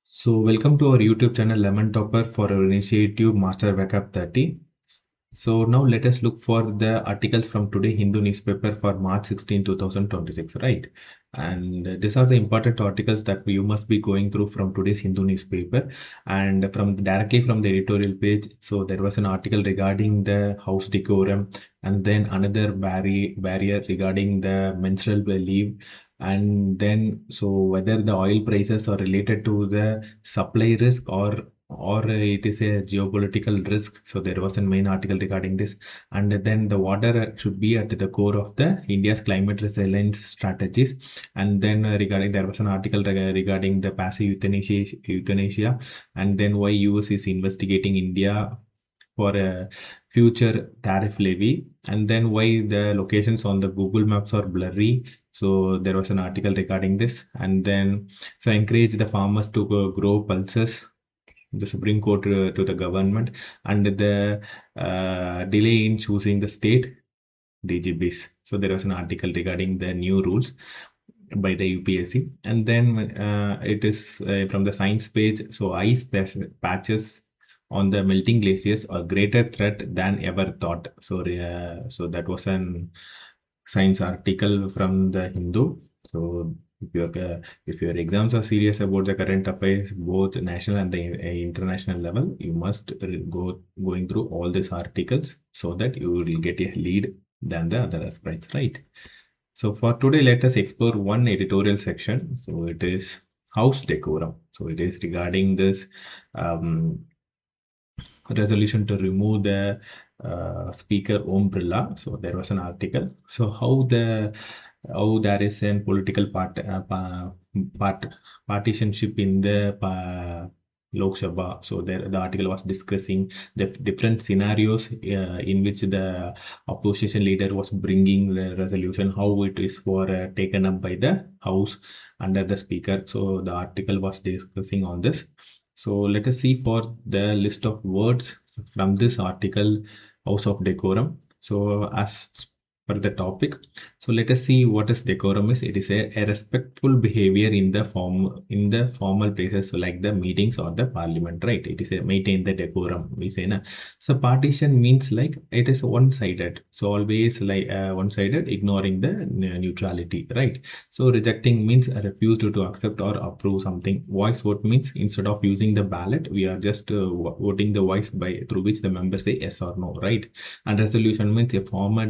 So welcome to our YouTube channel LemonTopper for our initiative Master Vocab 30. So now let us look for the articles from today Hindu newspaper for March 16, 2026, right? And these are the important articles that you must be going through from today's Hindu newspaper and directly from the editorial page. So there was an article regarding the house decorum and then another barrier regarding the menstrual leave, and then so whether the oil prices are related to the supply risk or it is a geopolitical risk. So there was a main article regarding this, and then the water should be at the core of the India's climate resilience strategies. And then regarding there was an article regarding the passive euthanasia, and then why US is investigating India for a future tariff levy, and then why the locations on the Google Maps are blurry. So there was an article regarding this, and then so encourage the farmers to grow pulses, the Supreme Court to the government, and the delay in choosing the state DGBs. So there was an article regarding the new rules by the UPSC, and then it is from the science page. So ice patches on the melting glaciers are greater threat than ever thought. So so that was an science article from the Hindu. So if your exams are serious about the current affairs, both national and the international level, you must going through all these articles so that you will get a lead than the other aspirants, right? So for today, let us explore one editorial section. So it is house decorum. So it is regarding this resolution to remove the speaker umbrella. So there was an article. So how there is a political partisanship in the Lok Sabha. So the article was discussing the different scenarios in which the opposition leader was bringing the resolution, how it is for taken up by the house under the speaker. So the article was discussing on this. So let us see for the list of words from this article, House of Decorum. So as per the topic, so let us see what is decorum is. It is a respectful behavior in the formal places, so like the meetings or the parliament, right? It is a maintain the decorum, we say na. So partition means like it is one-sided, so always like one-sided, ignoring the neutrality, right? So rejecting means refuse to accept or approve something. Voice vote means instead of using the ballot, we are just voting the voice by through which the members say yes or no, right? And resolution means a formal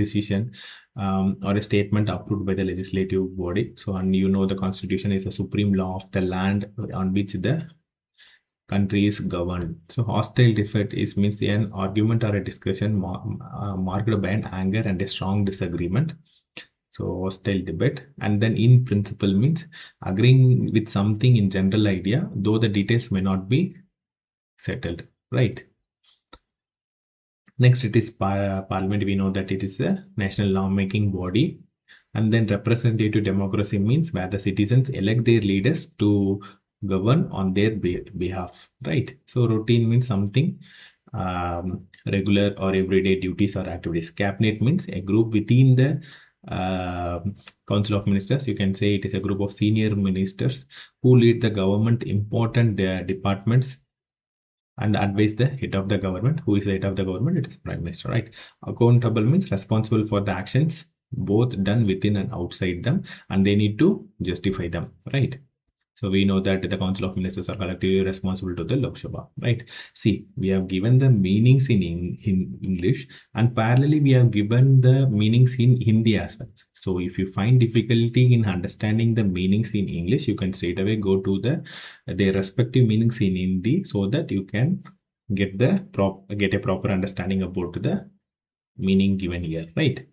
decision or a statement approved by the legislative body. So, and you know, the constitution is a supreme law of the land on which the country is governed. So hostile debate is means an argument or a discussion marked by an anger and a strong disagreement. So hostile debate. And then in principle means agreeing with something in general idea, though the details may not be settled, right? Next, it is parliament. We know that it is a national lawmaking body. And then representative democracy means where the citizens elect their leaders to govern on their behalf, right? So routine means something regular or everyday duties or activities. Cabinet means a group within the Council of Ministers. You can say it is a group of senior ministers who lead the government important departments and advise the head of the government. Who is the head of the government? It is Prime Minister, right? Accountable means responsible for the actions both done within and outside them, and they need to justify them, right? So we know that the Council of Ministers are collectively responsible to the Lok Sabha, right? See, we have given the meanings in English, and parallelly we have given the meanings in Hindi as well. So if you find difficulty in understanding the meanings in English, you can straight away go to their respective meanings in Hindi, so that you can get a proper understanding about the meaning given here, right?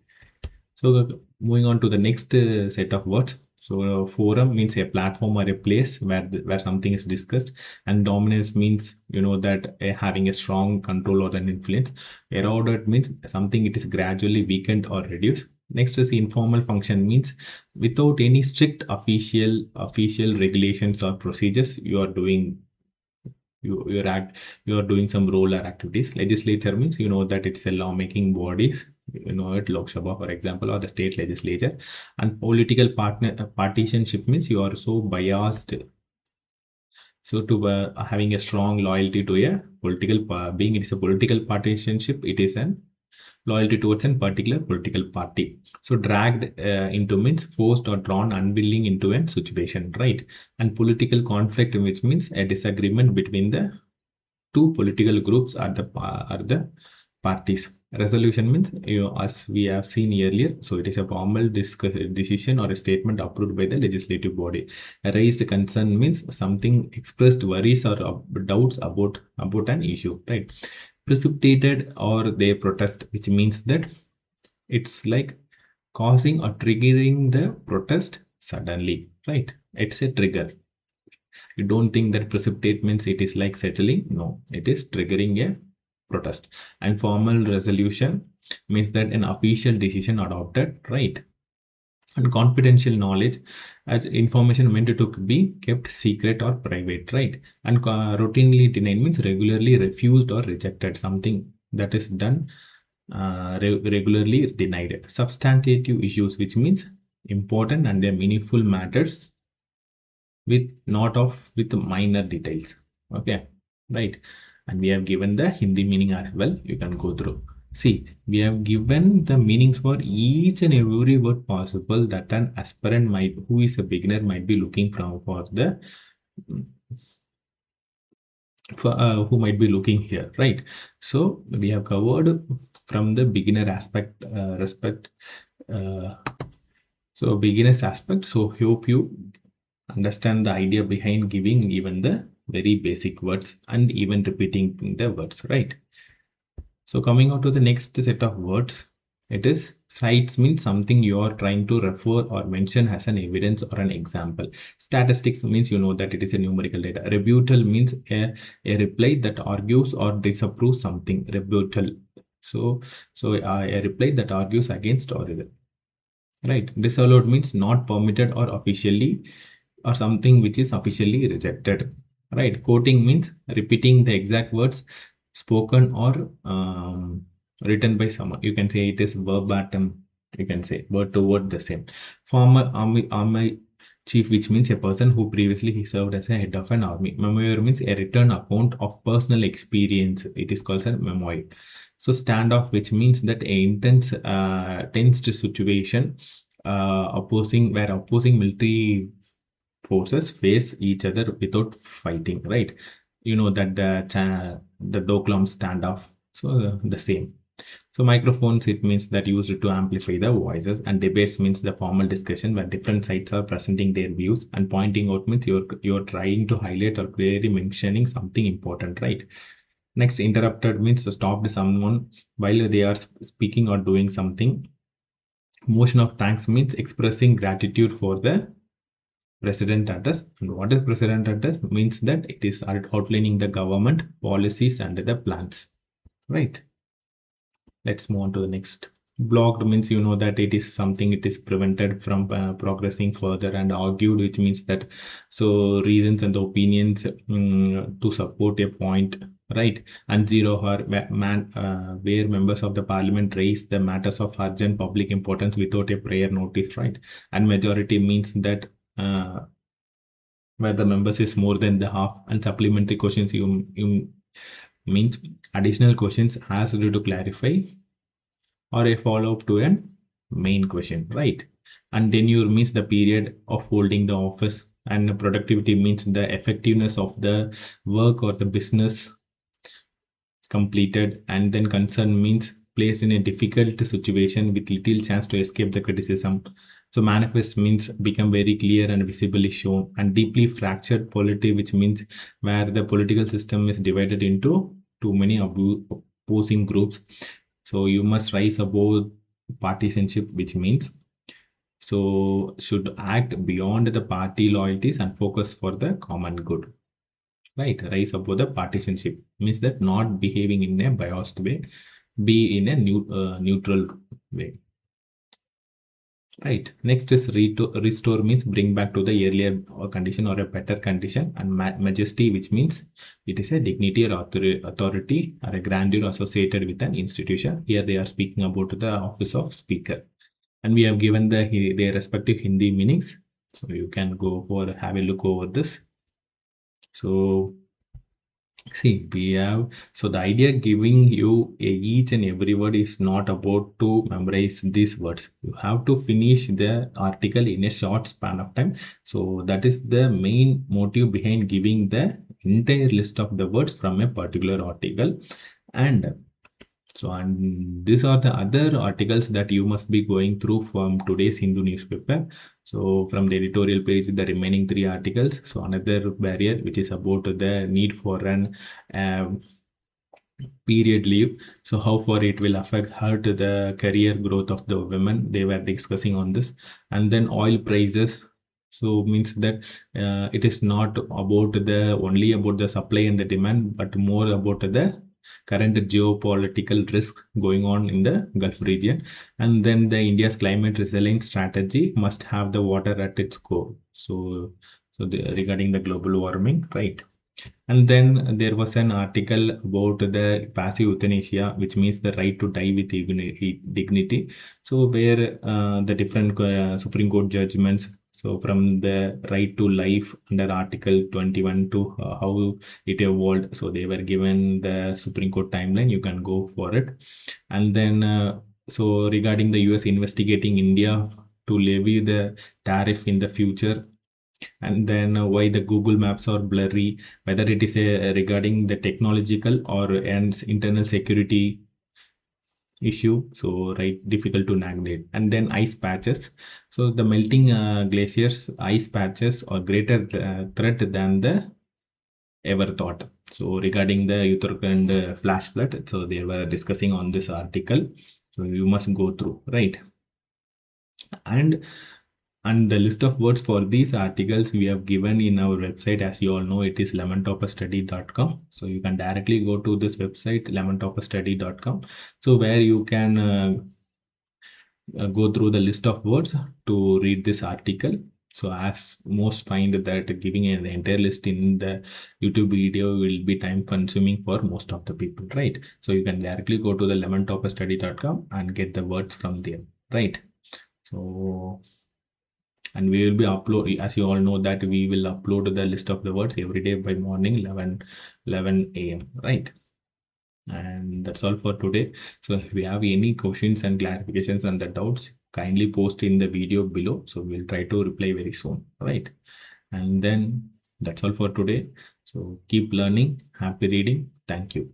So moving on to the next set of words. So forum means a platform or a place where something is discussed, and dominance means, you know, that having a strong control or an influence. Eroded means something it is gradually weakened or reduced. Next is informal function means without any strict official regulations or procedures, you are doing some role or activities. Legislature means, you know, that it's a lawmaking bodies, you know, at Lok Sabha, for example, or the state legislature. And political partisanship means you are so biased So to having a strong loyalty to a political being it is a political partisanship, it is an loyalty towards a particular political party. So dragged into means forced or drawn unwilling into a situation, right? And political conflict, which means a disagreement between the two political groups are the parties. Resolution means, as we have seen earlier, so it is a formal decision or a statement approved by the legislative body. A raised concern means something expressed worries or doubts about an issue, right? Precipitated or they protest, which means that it's like causing or triggering the protest suddenly, right? It's a trigger. You don't think that precipitate means it is like settling. No, it is triggering a protest. And formal resolution means that an official decision adopted, right? And confidential knowledge as information meant to be kept secret or private, right? And routinely denied means regularly refused or rejected, something that is done regularly denied. Substantive issues, which means important and meaningful matters with with minor details. Okay, right? And we have given the Hindi meaning as well. You can go through. See, we have given the meanings for each and every word possible that an aspirant who is a beginner might be looking for the who might be looking here, right? So we have covered from the beginner aspect, so beginner's aspect. So hope you understand the idea behind giving even the very basic words and even repeating the words, right? So coming on to the next set of words, it is cites means something you are trying to refer or mention as an evidence or an example. Statistics means that it is a numerical data. Rebuttal means a reply that argues or disapproves something. Rebuttal. So a reply that argues against or right. Disallowed means not permitted or officially, or something which is officially rejected, right? Quoting means repeating the exact words spoken or written by someone. You can say it is verbatim. You can say word to word the same. Former army chief, which means a person who previously he served as a head of an army. Memoir means a written account of personal experience. It is called a memoir. So standoff, which means that a intense tensed situation where opposing military forces face each other without fighting, right? That the Doklam standoff. So the same. So microphones, it means that used to amplify the voices, and debates means the formal discussion where different sides are presenting their views, and pointing out means you're trying to highlight or clearly mentioning something important, right? Next, interrupted means stopped someone while they are speaking or doing something. Motion of thanks means expressing gratitude for the president address. And what is president address? Means that it is outlining the government policies and the plans, right? Let's move on to the next. Blocked means that it is something it is prevented from progressing further, and argued, which means that so reasons and opinions to support a point, right? And zero or where members of the parliament raise the matters of urgent public importance without a prior notice, right? And majority means that where the members is more than the half, and supplementary questions you means additional questions asked to clarify or a follow-up to a main question, right? And tenure means the period of holding the office, and productivity means the effectiveness of the work or the business completed. And then concern means placed in a difficult situation with little chance to escape the criticism. So manifest means become very clear and visibly shown. And deeply fractured polity, which means where the political system is divided into too many opposing groups. So you must rise above partisanship, which means so should act beyond the party loyalties and focus for the common good, right? Rise above the partisanship means that not behaving in a biased way, be in a neutral way. Right. Next is restore means bring back to the earlier condition or a better condition. And majesty, which means it is a dignity or authority or a grandeur associated with an institution. Here they are speaking about the office of speaker. And we have given their respective Hindi meanings. So you can go for have a look over this. So see, we have, so the idea giving you each and every word is not about to memorize these words. You have to finish the article in a short span of time. So that is the main motive behind giving the entire list of the words from a particular article. And so, and these are the other articles that you must be going through from today's Hindu newspaper. So, from the editorial page, the remaining three articles. So, another barrier, which is about the need for an um, period leave. So, how far it will hurt the career growth of the women. They were discussing on this. And then oil prices. So, means that it is not about the only about the supply and the demand, but more about the current geopolitical risk going on in the Gulf region. And then the India's climate resilience strategy must have the water at its core. Regarding the global warming, right? And then there was an article about the passive euthanasia, which means the right to die with dignity. So where the different Supreme Court judgments, so from the right to life under Article 21 to how it evolved. So they were given the Supreme Court timeline. You can go for it. And then so regarding the US investigating India to levy the tariff in the future, and then why the Google Maps are blurry, whether it is regarding the technological or and internal security issue. So right, difficult to navigate. And then ice patches. So the melting glaciers, ice patches are greater threat than the ever thought. So regarding the Uttarakhand flash flood, so they were discussing on this article. So you must go through, right? And the list of words for these articles we have given in our website. As you all know, it is lemontopperstudy.com. So you can directly go to this website, lemontopperstudy.com. So where you can go through the list of words to read this article. So as most find that giving an entire list in the YouTube video will be time consuming for most of the people, right? So you can directly go to the lemontopperstudy.com and get the words from there, right? So, and we will be upload, as you all know, that we will upload the list of the words every day by morning 11 a.m, right? And that's all for today. So if we have any questions and clarifications and the doubts, kindly post in the video below. So we'll try to reply very soon, right? And then that's all for today. So keep learning, happy reading. Thank you.